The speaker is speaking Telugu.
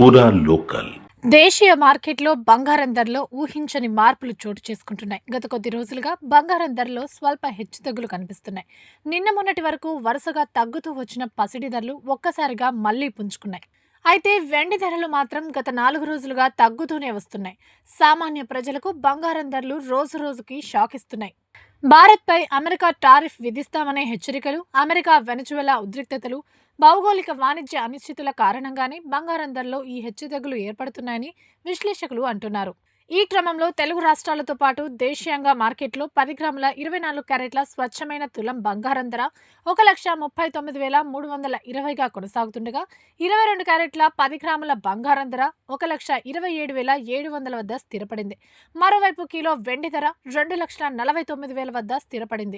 పూరా లోకల్. దేశీయ మార్కెట్లో బంగారం ధరలో ఊహించని మార్పులు చోటు చేసుకుంటున్నాయి. గత కొద్ది రోజులుగా బంగారం ధరలో స్వల్ప హెచ్చుతగ్గులు కనిపిస్తున్నాయి. నిన్న మొన్నటి వరకు వరుసగా తగ్గుతూ వచ్చిన పసిడి ధరలు ఒక్కసారిగా మళ్లీ పుంజుకున్నాయి. అయితే వెండి ధరలు మాత్రం గత 4 రోజులుగా తగ్గుతూనే వస్తున్నాయి. సామాన్య ప్రజలకు బంగారం ధరలు రోజు రోజుకి షాక్ ఇస్తున్నాయి. భారత్పై అమెరికా టారిఫ్ విధిస్తామనే హెచ్చరికలు, అమెరికా వెనజువెలా ఉద్రిక్తతలు, భౌగోళిక వాణిజ్య అనిశ్చితుల కారణంగానే బంగారం ధరలో ఈ హెచ్చుతగ్గులు ఏర్పడుతున్నాయని విశ్లేషకులు అంటున్నారు. ఈ క్రమంలో తెలుగు రాష్ట్రాలతో పాటు దేశీయంగా మార్కెట్లో 10 గ్రాముల 24 క్యారెట్ల స్వచ్ఛమైన తులం బంగారం ధర 1,39,320గా కొనసాగుతుండగా, 22 క్యారెట్ల 10 గ్రాముల బంగారం ధర 1,27,700 వద్ద స్థిరపడింది. మరోవైపు కిలో వెండి ధర 2,49,000 వద్ద స్థిరపడింది.